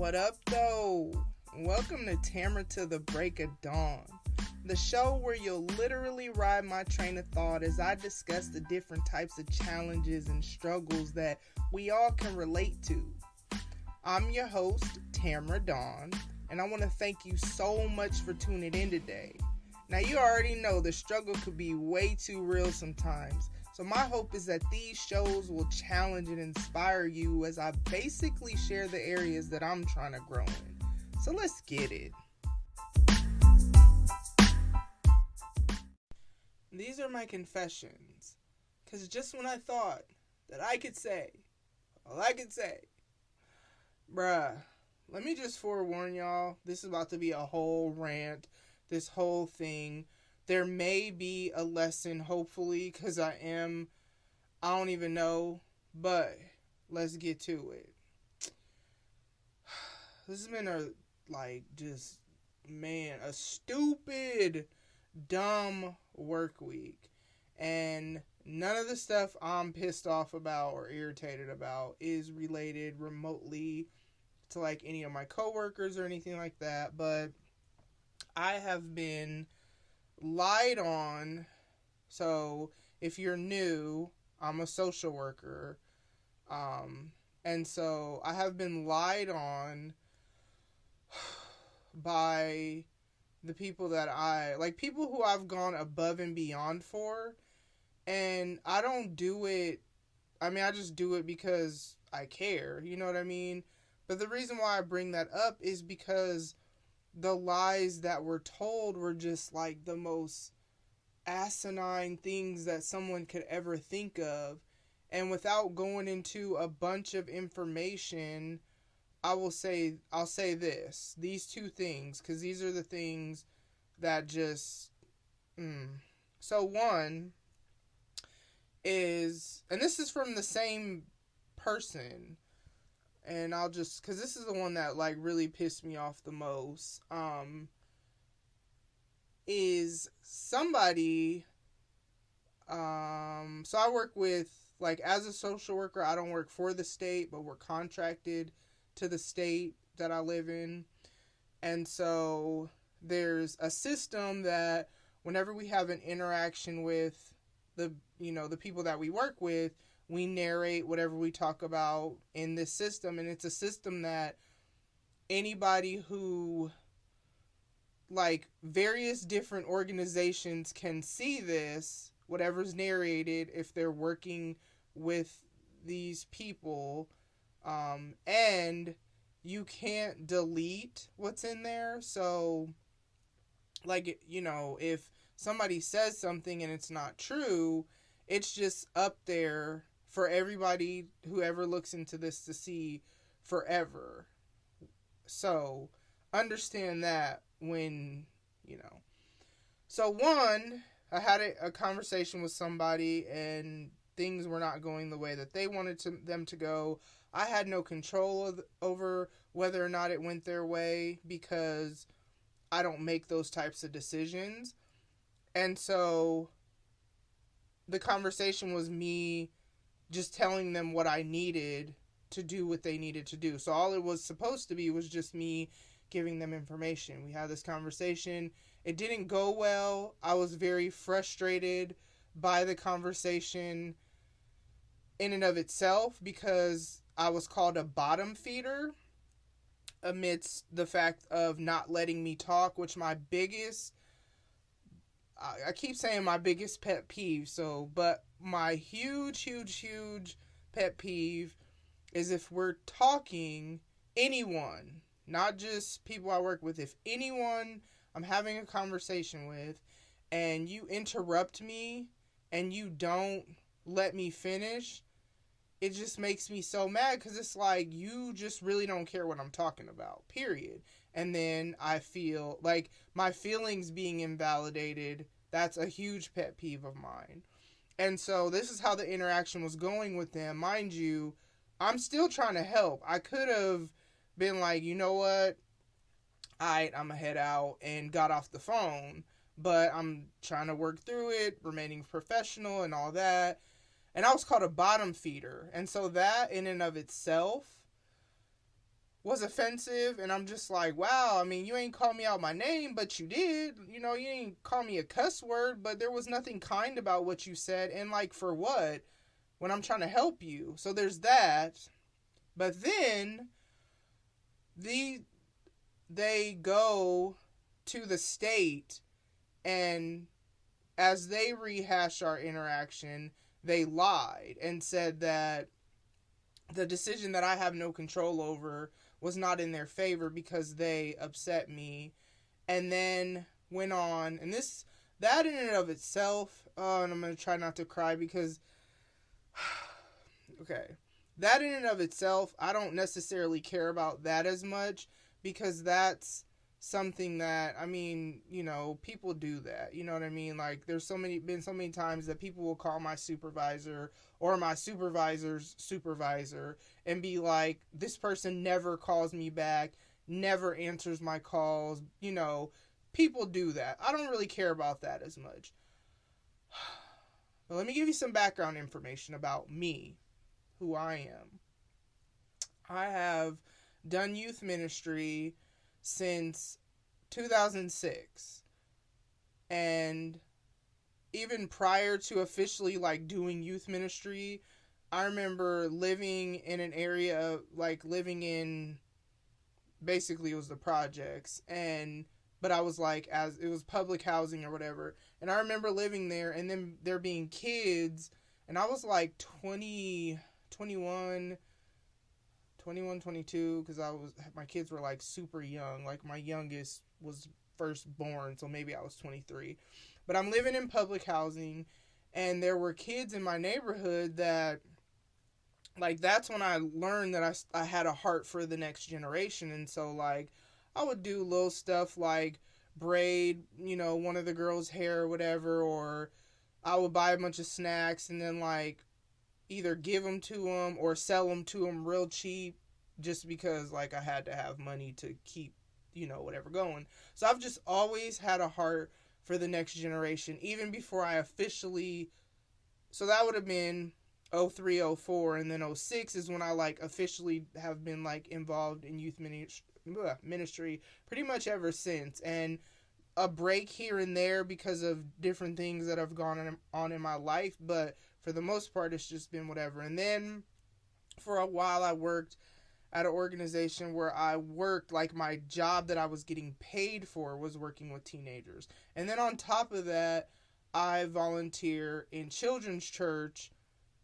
What up, though? Welcome to Tamara to the Break of Dawn, the show where you'll literally ride my train of thought as I discuss the different types of challenges and struggles that we all can relate to. I'm your host, Tamara Dawn, and I want to thank you so much for tuning in today. Now, you already know the struggle could be way too real sometimes, so my hope is that these shows will challenge and inspire you as I basically share the areas that I'm trying to grow in. So let's get it. These are my confessions, because just when I thought that I could say all I could say, bruh, let me just forewarn y'all, this is about to be a whole rant, this whole thing. There may be a lesson, hopefully, because I don't even know, but let's get to it. This has been a stupid, dumb work week, and none of the stuff I'm pissed off about or irritated about is related remotely to any of my coworkers or anything like that, but I have been lied on. So if you're new, I'm a social worker, and so I have been lied on by the people that people who I've gone above and beyond for, and I don't do it, I just do it because I care, you know what I mean? But the reason why I bring that up is because the lies that were told were just the most asinine things that someone could ever think of. And without going into a bunch of information, I'll say these two things, because these are the things that just, So one is, and this is from the same person, and because this is the one that really pissed me off the most, is somebody, so I work with, as a social worker, I don't work for the state, but we're contracted to the state that I live in, and so there's a system that whenever we have an interaction with the people that we work with, we narrate whatever we talk about in this system, and it's a system that anybody who, various different organizations can see this, whatever's narrated, if they're working with these people, and you can't delete what's in there. So, if somebody says something and it's not true, it's just up there for everybody, whoever looks into this, to see forever. So, understand that when, So, one, I had a conversation with somebody, and things were not going the way that they wanted them to go. I had no control over whether or not it went their way, because I don't make those types of decisions. And so, the conversation was me just telling them what I needed to do what they needed to do. So all it was supposed to be was just me giving them information. We had this conversation. It didn't go well. I was very frustrated by the conversation in and of itself, because I was called a bottom feeder amidst the fact of not letting me talk, which I keep saying my biggest pet peeve, but my huge pet peeve is if we're talking, anyone, not just people I work with, if anyone I'm having a conversation with, and you interrupt me, and you don't let me finish, it just makes me so mad, because it's you just really don't care what I'm talking about, period. And then I feel my feelings being invalidated. That's a huge pet peeve of mine. And so this is how the interaction was going with them. Mind you, I'm still trying to help. I could have been you know what? I'm going to head out, and got off the phone. But I'm trying to work through it, remaining professional and all that. And I was called a bottom feeder. And so that in and of itself was offensive, and I'm just like, wow, I mean, you ain't called me out my name, but you did. You know, you didn't call me a cuss word, but there was nothing kind about what you said, and like, for what? When I'm trying to help you. So there's that. But then they go to the state, and as they rehash our interaction, they lied and said that the decision that I have no control over was not in their favor because they upset me. And then went on, and that in and of itself, and I'm going to try not to cry because, okay, that in and of itself, I don't necessarily care about that as much, because that's something that, I mean, you know, people do that, you know what I mean? Like, there's been so many times that people will call my supervisor or my supervisor's supervisor and be like, this person never calls me back, never answers my calls, you know, people do that. I don't really care about that as much. But let me give you some background information about me, who I am. I have done youth ministry since 2006, and even prior to officially like doing youth ministry, I remember living in an area, like living in, basically it was the projects, but I was like, as it was public housing or whatever, and I remember living there, and then there being kids, and I was like 21, 22, because my kids were like super young. Like, my youngest was first born, so maybe I was 23. But I'm living in public housing, and there were kids in my neighborhood that, like, that's when I learned that I had a heart for the next generation. And so, like, I would do little stuff like braid, you know, one of the girls' hair or whatever, or I would buy a bunch of snacks and then, like, either give them to them or sell them to them real cheap, just because, like, I had to have money to keep, you know, whatever going. So I've just always had a heart for the next generation, even before I officially, so that would have been 03, 04, and then 06 is when I, like, officially have been, like, involved in youth ministry pretty much ever since. And a break here and there because of different things that have gone on in my life, but for the most part, it's just been whatever. And then for a while, I worked at an organization where I worked, like, my job that I was getting paid for was working with teenagers. And then on top of that, I volunteer in children's church.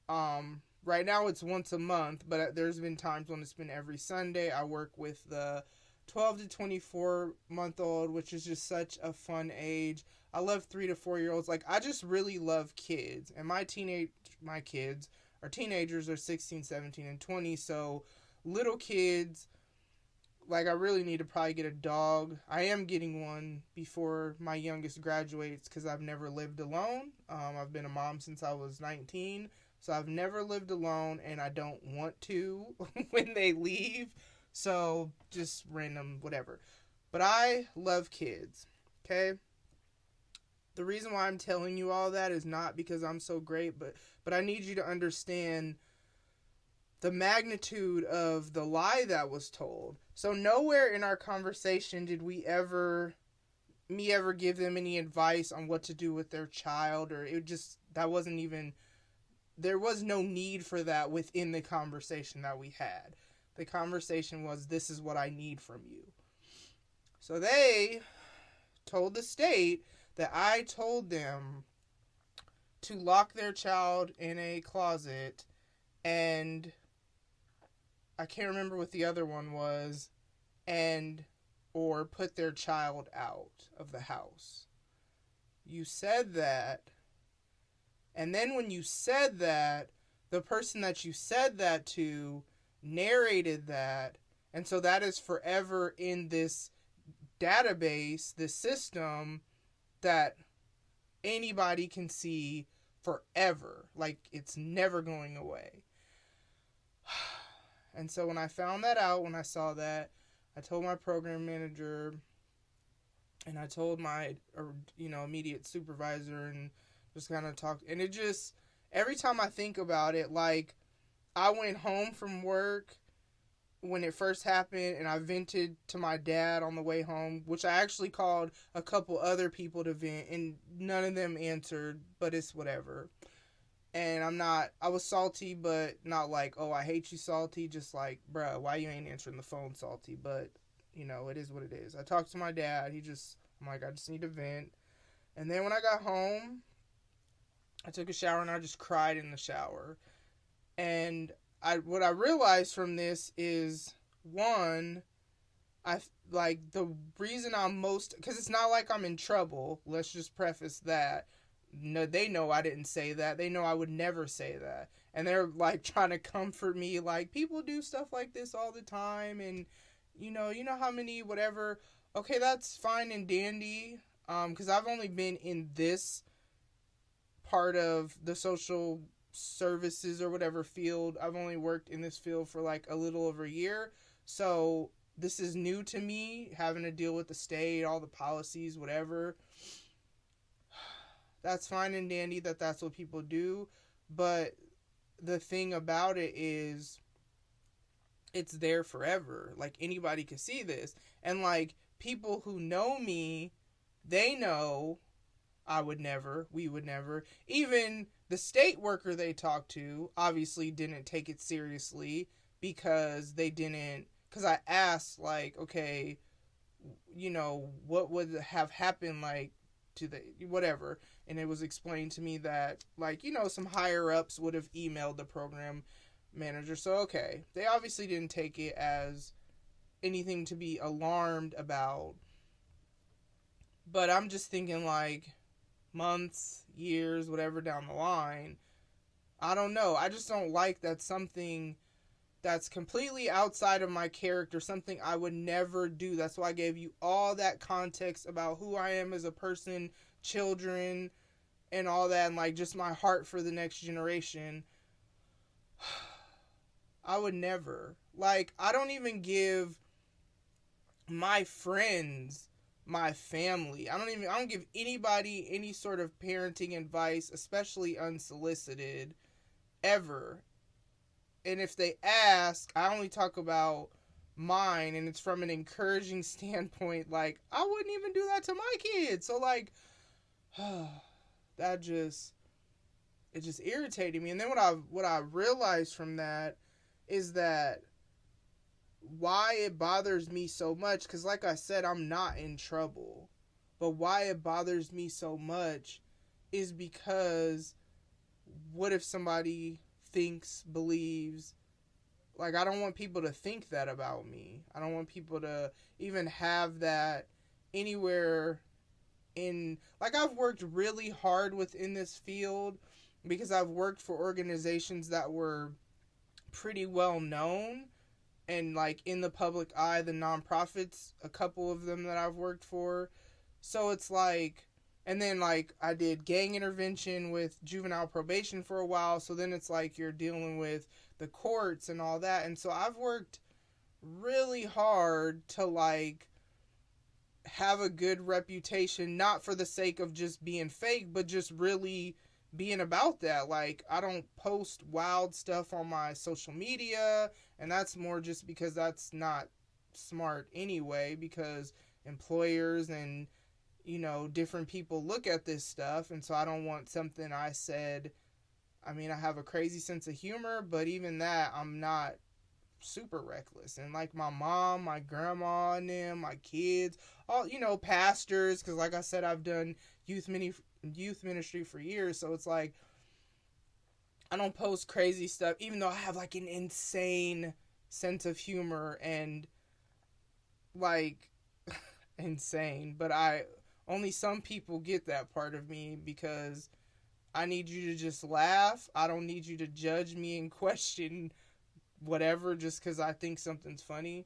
Right now it's once a month, but there's been times when it's been every Sunday. I work with the 12 to 24 month old, which is just such a fun age. I love 3 to 4 year olds. Like, I just really love kids, and my kids are teenagers, are 16, 17, and 20. So little kids, like, I really need to probably get a dog. I am getting one before my youngest graduates, because I've never lived alone. I've been a mom since I was 19, so I've never lived alone, and I don't want to when they leave. So just random whatever. But I love kids, okay? The reason why I'm telling you all that is not because I'm so great, but I need you to understand the magnitude of the lie that was told. So nowhere in our conversation did me ever give them any advice on what to do with their child, or there was no need for that within the conversation that we had. The conversation was, this is what I need from you. So they told the state that I told them to lock their child in a closet, and I can't remember what the other one was, or put their child out of the house. You said that, and then when you said that, the person that you said that to narrated that, and so that is forever in this database, this system that anybody can see forever. Like, it's never going away. And so when I found that out, when I saw that, I told my program manager, and I told my, immediate supervisor, and just kind of talked. And it just, every time I think about it, like, I went home from work, when it first happened, and I vented to my dad on the way home, which I actually called a couple other people to vent, and none of them answered, but it's whatever. And I was salty, but not like, oh, I hate you salty, just like, bruh, why you ain't answering the phone salty? But, it is what it is. I talked to my dad, I'm like, I just need to vent. And then when I got home, I took a shower and I just cried in the shower. And what I realized from this is, one, the reason I'm most, because it's not like I'm in trouble. Let's just preface that. No, they know I didn't say that. They know I would never say that. And they're like trying to comfort me, like, people do stuff like this all the time, and you know how many whatever. Okay, that's fine and dandy. Because I've only been in this part of the social services or whatever field. I've only worked in this field for like a little over a year. So this is new to me, having to deal with the state, all the policies, whatever. That's fine and dandy that's what people do. But the thing about it is, it's there forever. Like, anybody can see this. And like, people who know me, they know we would never. Even the state worker they talked to obviously didn't take it seriously, because I asked, like, okay, what would have happened, like, to the whatever. And it was explained to me that, like, some higher ups would have emailed the program manager. So, okay, they obviously didn't take it as anything to be alarmed about. But I'm just thinking, like, months, years, whatever down the line, I don't know. I just don't like that something that's completely outside of my character, something I would never do. That's why I gave you all that context about who I am as a person, children, and all that, and like just my heart for the next generation. I would never. Like, I don't even give my friends, my family, I don't give anybody any sort of parenting advice, especially unsolicited, ever. And if they ask, I only talk about mine, and it's from an encouraging standpoint. Like, I wouldn't even do that to my kids. So, like, it just irritated me. And then what I realized from that is that why it bothers me so much, because like I said, I'm not in trouble, but why it bothers me so much is because what if somebody believes, like, I don't want people to think that about me. I don't want people to even have that anywhere in, like, I've worked really hard within this field because I've worked for organizations that were pretty well known and, like, in the public eye, the nonprofits, a couple of them that I've worked for. So it's like, and then, like, I did gang intervention with juvenile probation for a while. So then it's like you're dealing with the courts and all that. And so I've worked really hard to, like, have a good reputation, not for the sake of just being fake, but just really being about that. Like, I don't post wild stuff on my social media, and that's more just because that's not smart anyway, because employers and different people look at this stuff, and so I don't want something I said. I mean, I have a crazy sense of humor, but even that, I'm not super reckless. And like my mom, my grandma and them, my kids, all, pastors, because like I said, I've done youth ministry for years, so it's like I don't post crazy stuff, even though I have like an insane sense of humor and like insane, but only some people get that part of me, because I need you to just laugh. I don't need you to judge me and question whatever just because I think something's funny.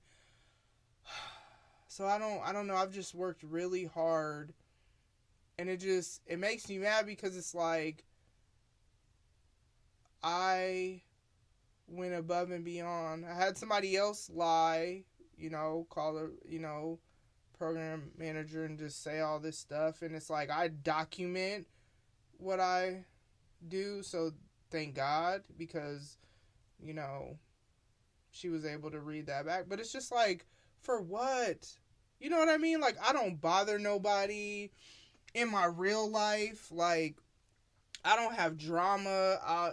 So I don't know. I've just worked really hard, and it makes me mad, because it's like I went above and beyond. I had somebody else lie, call the, program manager and just say all this stuff, and it's like I document what I do, so thank God, because she was able to read that back. But it's just like, for what? You know what I mean? Like, I don't bother nobody in my real life. Like, I don't have drama. I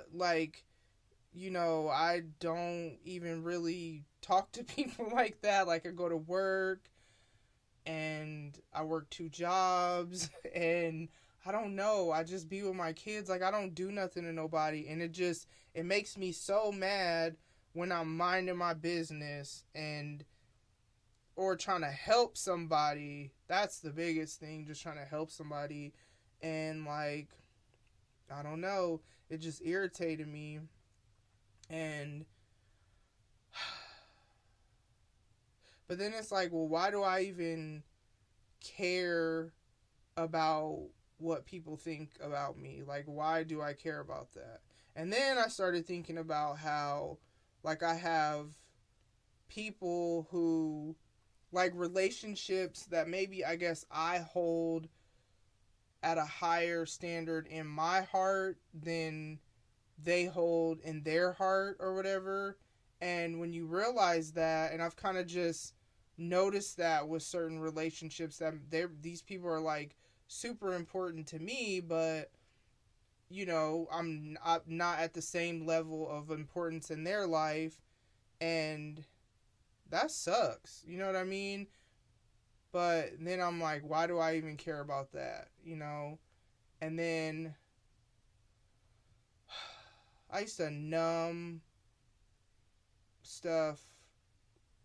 don't even really talk to people like that. Like, I go to work and I work 2 jobs and I don't know. I just be with my kids. Like, I don't do nothing to nobody. And it makes me so mad when I'm minding my business or trying to help somebody. That's the biggest thing. Just trying to help somebody. And, like, I don't know. It just irritated me. And, but then it's like, well, why do I even care about what people think about me? Like, why do I care about that? And then I started thinking about how, like, I have people who, like, relationships that maybe, I guess, I hold at a higher standard in my heart than they hold in their heart or whatever. And when you realize that, and I've kind of just noticed that with certain relationships, that these people are, like, super important to me, but, you know, I'm not at the same level of importance in their life, and that sucks. You know what I mean? But then I'm like, why do I even care about that? You know? And then I used to numb stuff.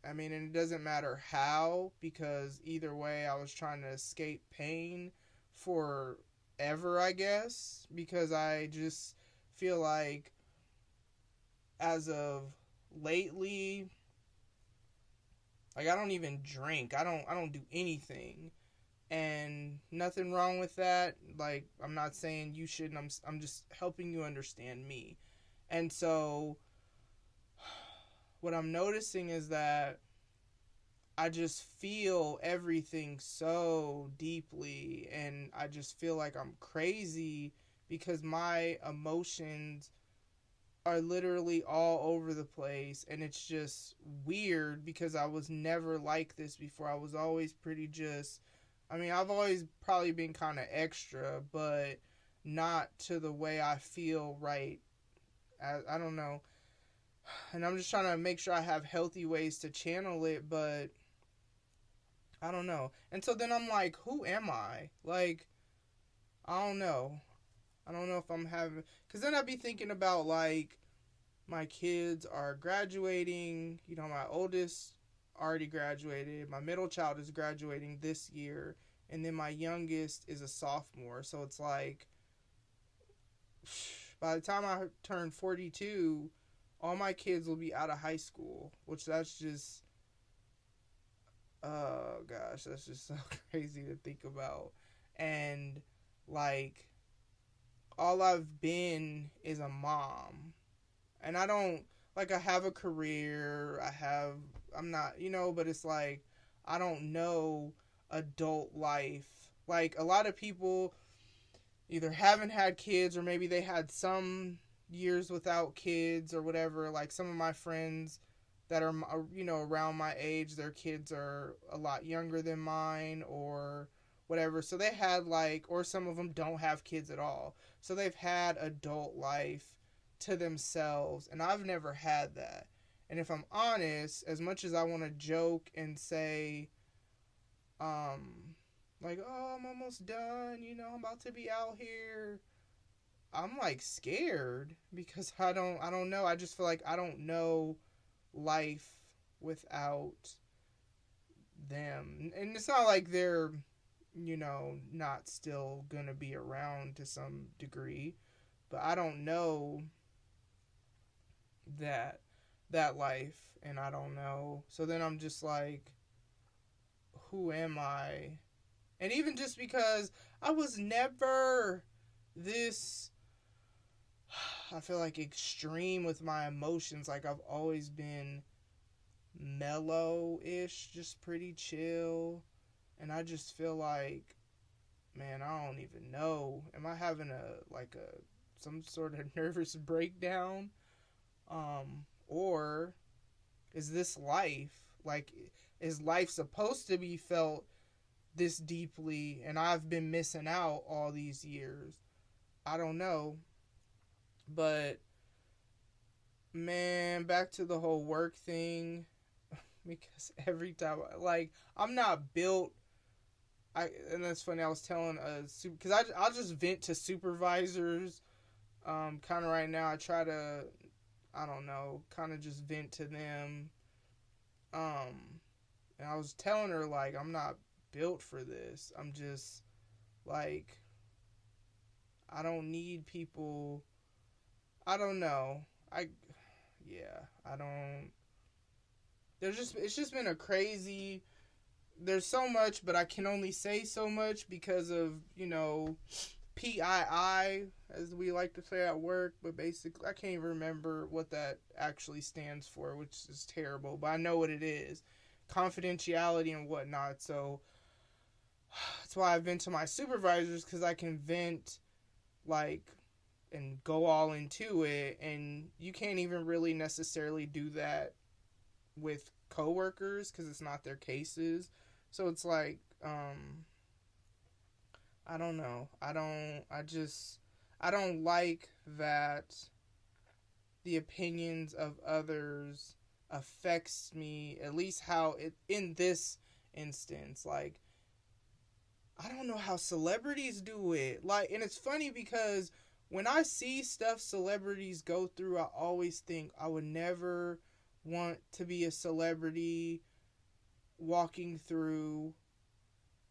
I mean, and it doesn't matter how, because either way I was trying to escape pain forever, I guess, because I just feel like as of lately, like, I don't even drink. I don't do anything. And nothing wrong with that. Like, I'm not saying you shouldn't. I'm just helping you understand me. And so what I'm noticing is that I just feel everything so deeply, and I just feel like I'm crazy because my emotions are literally all over the place, and it's just weird because I was never like this before. I was always pretty I've always probably been kind of extra, but not to the way I feel right. I don't know. And I'm just trying to make sure I have healthy ways to channel it, but I don't know. And so then I'm like, who am I? Like, I don't know. I don't know if I'm having... Because then I'd be thinking about, like, my kids are graduating. You know, my oldest already graduated. My middle child is graduating this year. And then my youngest is a sophomore. So it's like, by the time I turn 42, all my kids will be out of high school. Which that's just... Oh, gosh. That's just so crazy to think about. And, like, all I've been is a mom. And I don't, like, I have a career, I'm not, you know, but it's like, I don't know adult life. Like, a lot of people either haven't had kids, or maybe they had some years without kids or whatever. Like, some of my friends that are, you know, around my age, their kids are a lot younger than mine or whatever. So they had, like, or some of them don't have kids at all. So they've had adult life to themselves, and I've never had that. And if I'm honest, as much as I want to joke and say, like, oh, I'm almost done, you know, I'm about to be out here, I'm, like, scared because I don't know. I just feel like I don't know life without them. And it's not like they're, you know, not still gonna be around to some degree, but I don't know that life, and I don't know. So then I'm just like, who am I? And even just because I was never this, I feel like, extreme with my emotions. Like, I've always been mellow-ish, just pretty chill. And I just feel like, man, I don't even know. Am I having some sort of nervous breakdown? Or is this life? Like, is life supposed to be felt this deeply, and I've been missing out all these years? I don't know. But, man, back to the whole work thing. Because every time, like, I'm not built. And that's funny. I was telling because I'll just vent to supervisors. Kind of right now, I try to, I don't know, kind of just vent to them. And I was telling her, like, I'm not built for this. I'm just like, I don't need people. I don't know. I don't. It's just been a crazy. There's so much, but I can only say so much because of, PII, as we like to say at work. But basically, I can't even remember what that actually stands for, which is terrible. But I know what it is. Confidentiality and whatnot. So that's why I vent to my supervisors, because I can vent, like, and go all into it. And you can't even really necessarily do that with coworkers because it's not their cases. So it's like, I don't know. I don't like that the opinions of others affects me, at least how it, in this instance, like, I don't know how celebrities do it. Like, and it's funny because when I see stuff celebrities go through, I always think I would never want to be a celebrity walking through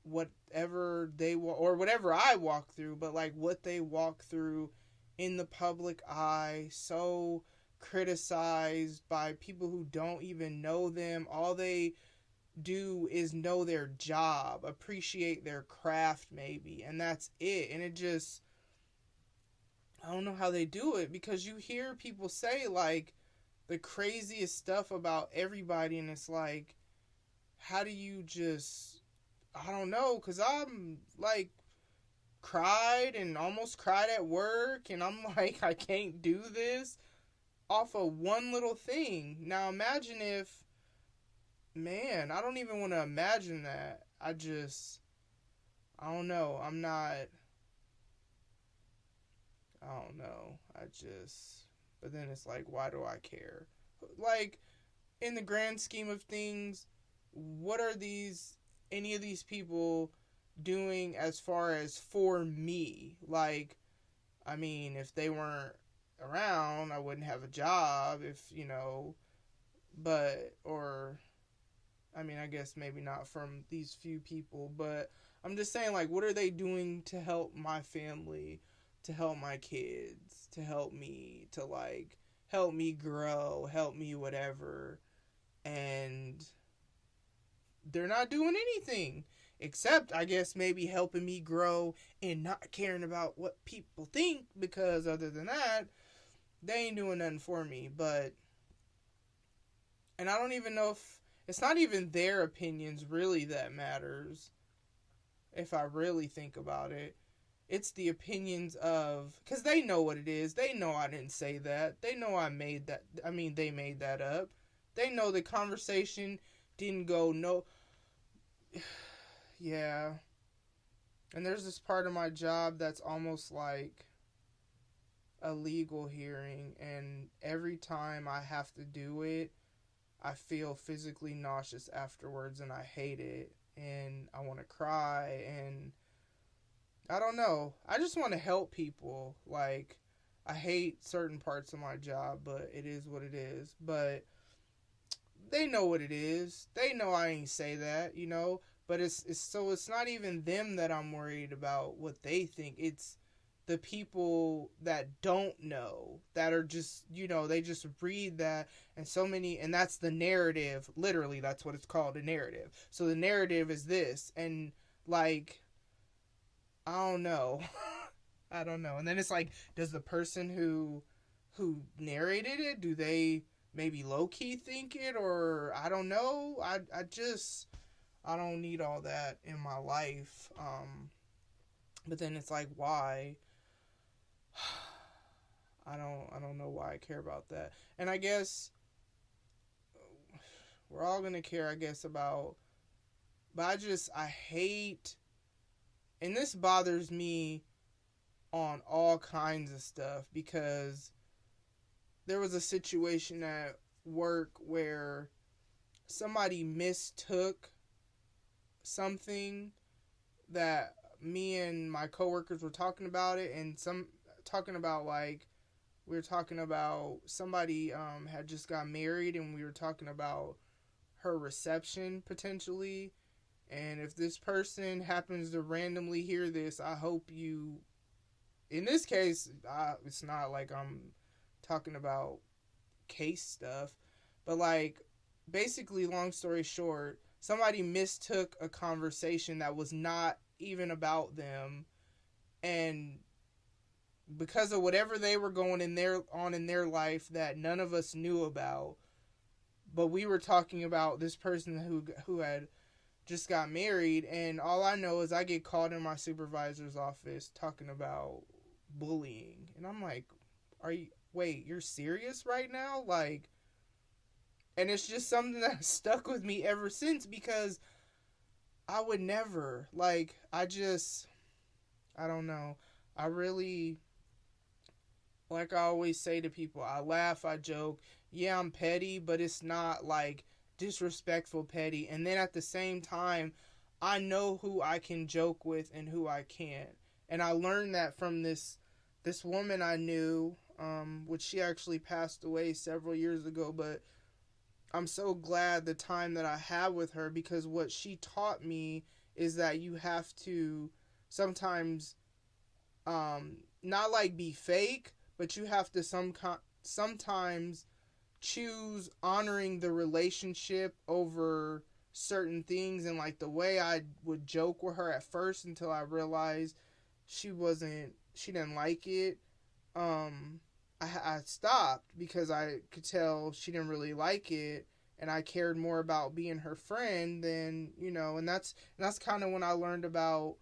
whatever they or whatever I walk through, but like what they walk through in the public eye, so criticized by people who don't even know them. All they do is know their job, appreciate their craft maybe, and that's it. And it just, I don't know how they do it, because you hear people say like the craziest stuff about everybody, and it's like, how do you just, I don't know, because I'm like cried and almost cried at work, and I'm like, I can't do this off of one little thing. Now imagine if, man, I don't even want to imagine that. I don't know. But then it's like, why do I care? Like, in the grand scheme of things, what are any of these people doing as far as for me? Like, I mean, if they weren't around, I wouldn't have a job, I mean, I guess maybe not from these few people, but I'm just saying, like, what are they doing to help my family, to help my kids, to help me, to, like, help me grow, help me whatever, and they're not doing anything, except, I guess, maybe helping me grow and not caring about what people think, because other than that, they ain't doing nothing for me. And I don't even know if, it's not even their opinions really that matters, if I really think about it. It's the opinions of, because they know what it is. They know I didn't say that. They know they made that up. They know the conversation didn't go no. Yeah. And there's this part of my job that's almost like a legal hearing, and every time I have to do it, I feel physically nauseous afterwards, and I hate it, and I want to cry, and I don't know. I just want to help people. Like, I hate certain parts of my job, but it is what it is. But they know what it is. They know I ain't say that, But it's not even them that I'm worried about what they think. It's the people that don't know, that are just, they just read that, and that's the narrative. Literally, that's what it's called, a narrative. So the narrative is this, and like, I don't know. I don't know. And then it's like, does the person who narrated it, do they maybe low-key think it, or I don't know. I don't need all that in my life. But then it's like, why? I don't know why I care about that. And I guess, we're all gonna care, I guess, about. But I hate, and this bothers me on all kinds of stuff, because there was a situation at work where somebody mistook something that me and my coworkers were talking about it, and talking about, like, we were talking about somebody had just got married, and we were talking about her reception potentially. And if this person happens to randomly hear this, I hope you, in this case, it's not like I'm talking about case stuff, but, like, basically, long story short, somebody mistook a conversation that was not even about them, and because of whatever they were going in their life that none of us knew about, but we were talking about this person who had just got married, and all I know is I get called in my supervisor's office talking about bullying, and I'm like, you're serious right now? Like, and it's just something that stuck with me ever since, because I would never, like, I don't know. I really, like I always say to people, I laugh, I joke. Yeah, I'm petty, but it's not like disrespectful petty. And then at the same time, I know who I can joke with and who I can't. And I learned that from this woman I knew, which she actually passed away several years ago, but I'm so glad the time that I had with her, because what she taught me is that you have to sometimes, not like be fake, but you have to sometimes choose honoring the relationship over certain things. And, like, the way I would joke with her at first until I realized she didn't like it, I stopped, because I could tell she didn't really like it, and I cared more about being her friend than, and that's kind of when I learned about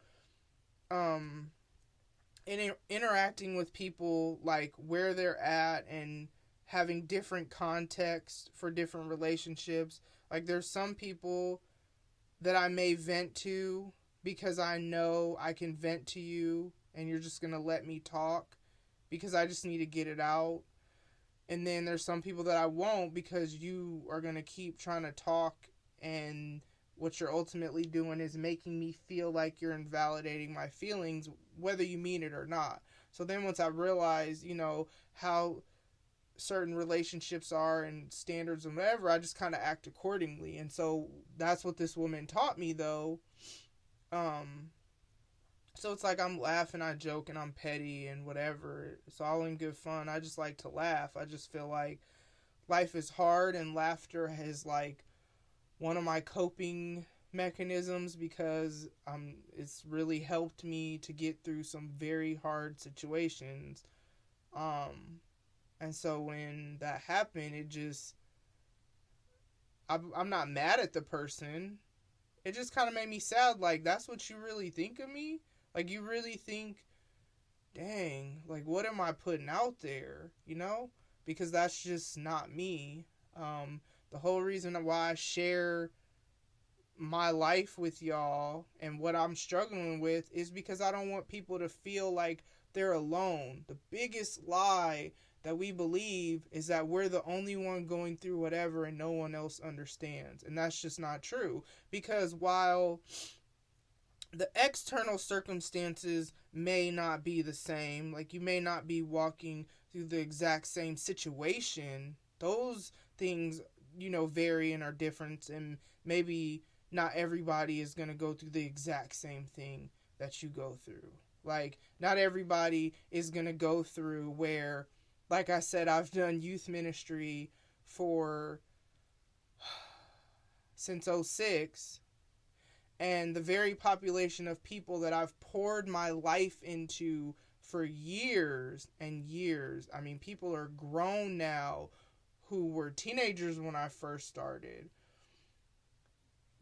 interacting with people, like, where they're at, and having different context for different relationships. Like, there's some people that I may vent to because I know I can vent to you and you're just going to let me talk because I just need to get it out. And then there's some people that I won't, because you are going to keep trying to talk, and what you're ultimately doing is making me feel like you're invalidating my feelings, whether you mean it or not. So then once I realized, how certain relationships are and standards and whatever, I just kind of act accordingly. And so that's what this woman taught me, though. So it's like I'm laughing, I joke, and I'm petty and whatever. It's all in good fun. I just like to laugh. I just feel like life is hard, and laughter is like one of my coping mechanisms, because it's really helped me to get through some very hard situations. And so when that happened, I'm not mad at the person. It just kind of made me sad. Like, that's what you really think of me? Like, you really think, dang, like, what am I putting out there? Because that's just not me. The whole reason why I share my life with y'all and what I'm struggling with is because I don't want people to feel like they're alone. The biggest lie that we believe is that we're the only one going through whatever and no one else understands. And that's just not true. Because while the external circumstances may not be the same, like, you may not be walking through the exact same situation, those things, vary and are different, and maybe not everybody is going to go through the exact same thing that you go through. Like, not everybody is going to go through where, like I said, I've done youth ministry since 2006, and the very population of people that I've poured my life into for years and years. I mean, people are grown now who were teenagers when I first started.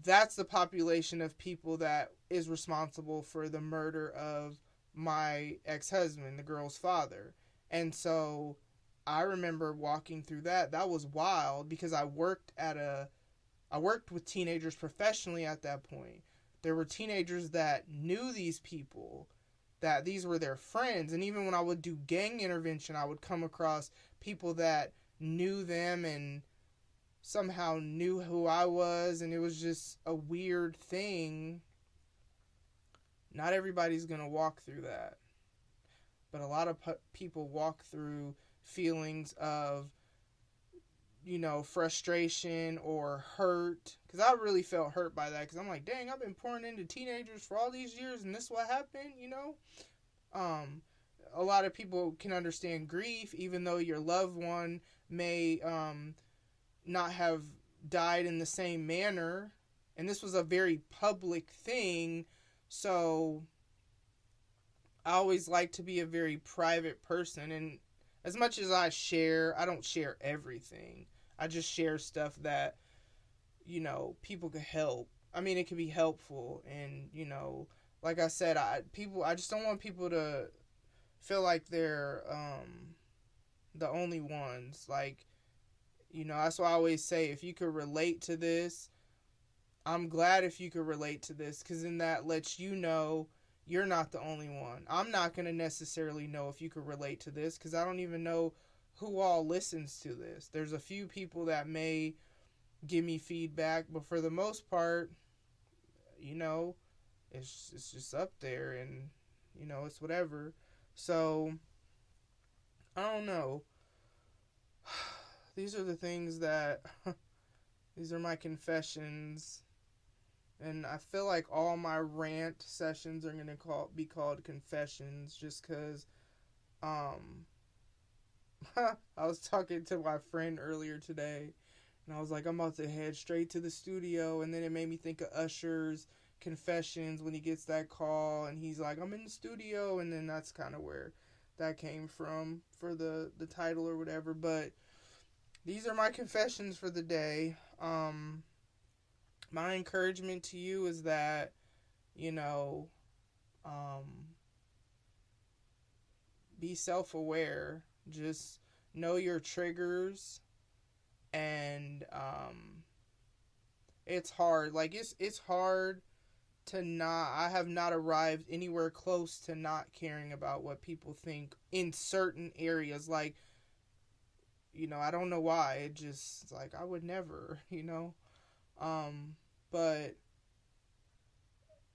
That's the population of people that is responsible for the murder of my ex-husband, the girl's father. And so I remember walking through that. That was wild, because I worked at a I worked with teenagers professionally at that point. There were teenagers that knew these people, that these were their friends. And even when I would do gang intervention, I would come across people that knew them and somehow knew who I was. And it was just a weird thing. Not everybody's going to walk through that. But a lot of people walk through feelings of, frustration or hurt. Because I really felt hurt by that. Because I'm like, dang, I've been pouring into teenagers for all these years and this is what happened, A lot of people can understand grief, even though your loved one may not have died in the same manner. And this was a very public thing. So I always like to be a very private person. And as much as I don't share everything. I just share stuff that, people could help. I mean, it could be helpful. And, like I said, I just don't want people to feel like they're the only ones. Like, that's why I always say, if you could relate to this, I'm glad if you could relate to this, because then that lets you know you're not the only one. I'm not going to necessarily know if you could relate to this, because I don't even know who all listens to this. There's a few people that may give me feedback, but for the most part, it's just up there, and, it's whatever. So, I don't know. These are the things that, these are my confessions. And I feel like all my rant sessions are going to be called confessions, just because, I was talking to my friend earlier today, and I was like, I'm about to head straight to the studio, and then it made me think of Usher's confessions when he gets that call, and he's like, I'm in the studio, and then that's kind of where that came from for the title or whatever. But these are my confessions for the day. My encouragement to you is that, be self-aware. Just know your triggers. And it's hard. Like, it's hard to not... I have not arrived anywhere close to not caring about what people think in certain areas. Like, I don't know why. It just, like, I would never, But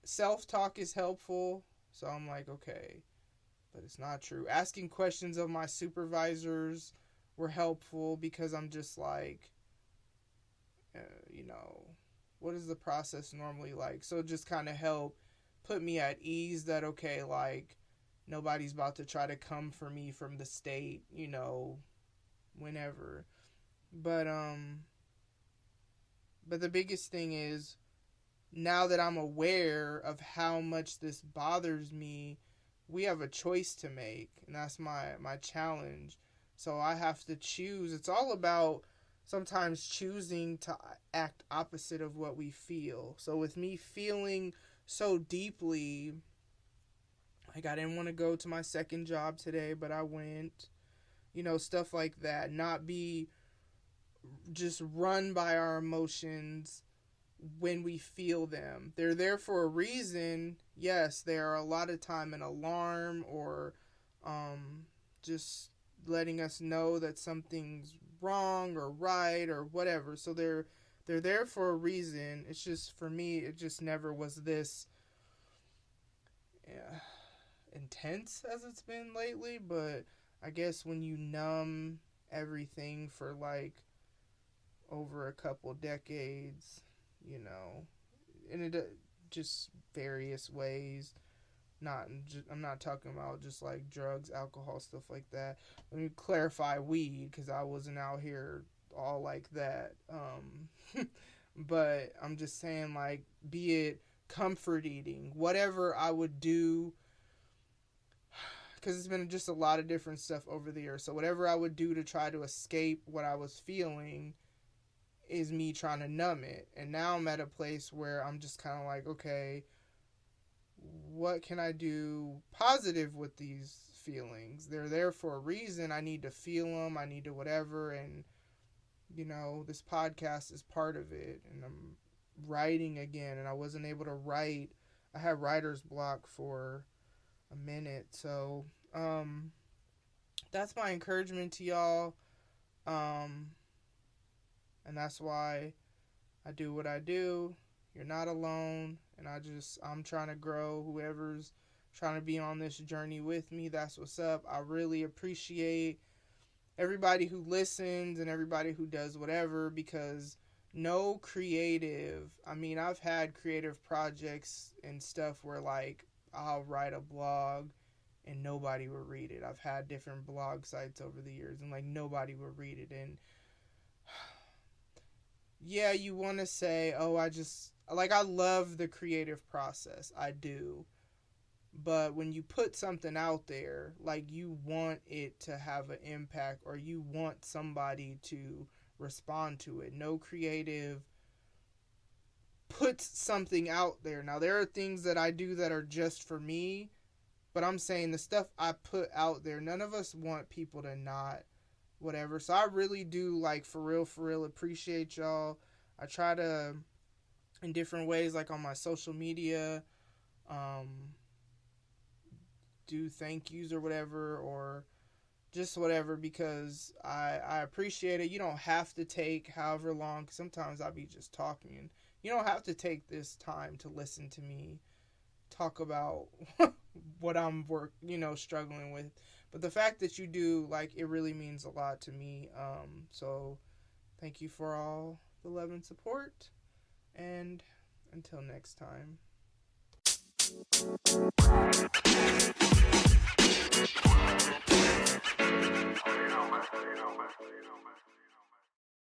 self-talk is helpful. So I'm like, okay. But it's not true. Asking questions of my supervisors were helpful, because I'm just like, what is the process normally like? So it just kind of helped put me at ease that, okay, like, nobody's about to try to come for me from the state, whenever. But the biggest thing is, now that I'm aware of how much this bothers me, we have a choice to make, and that's my challenge. So I have to choose. It's all about sometimes choosing to act opposite of what we feel. So with me feeling so deeply, like, I didn't want to go to my second job today, but I went, stuff like that. Not be just run by our emotions when we feel them. They're there for a reason. Yes, they are a lot of time an alarm, or just letting us know that something's wrong or right or whatever. So they're there for a reason. It's just, for me, it just never was this intense as it's been lately. But I guess when you numb everything for like over a couple decades, and it just various ways. I'm not talking about just like drugs, alcohol, stuff like that. Let me clarify weed, because I wasn't out here all like that. But I'm just saying, like, be it comfort eating, whatever I would do, because it's been just a lot of different stuff over the years. So whatever I would do to try to escape what I was feeling is me trying to numb it. And now I'm at a place where I'm just kind of like, okay, what can I do positive with these feelings? They're there for a reason. I need to feel them. I need to whatever. And this podcast is part of it, and I'm writing again, and I wasn't able to write. I had writer's block for a minute, so that's my encouragement to y'all, and that's why I do what I do. You're not alone, and I'm trying to grow. Whoever's trying to be on this journey with me, that's what's up. I really appreciate everybody who listens and everybody who does whatever, because no creative, I've had creative projects and stuff where, like, I'll write a blog and nobody will read it. I've had different blog sites over the years, and, like, nobody will read it. And yeah, you want to say, oh, I love the creative process. I do. But when you put something out there, like, you want it to have an impact, or you want somebody to respond to it. No creative puts something out there. Now, there are things that I do that are just for me, but I'm saying the stuff I put out there, none of us want people to not whatever. So I really do, like, for real, appreciate y'all. I try to, in different ways, like on my social media, do thank yous or whatever, or just whatever, because I appreciate it. You don't have to take however long, 'cause sometimes I'll be just talking, and you don't have to take this time to listen to me talk about what I'm struggling with. But the fact that you do, like, it really means a lot to me. So thank you for all the love and support, and until next time. You know, man.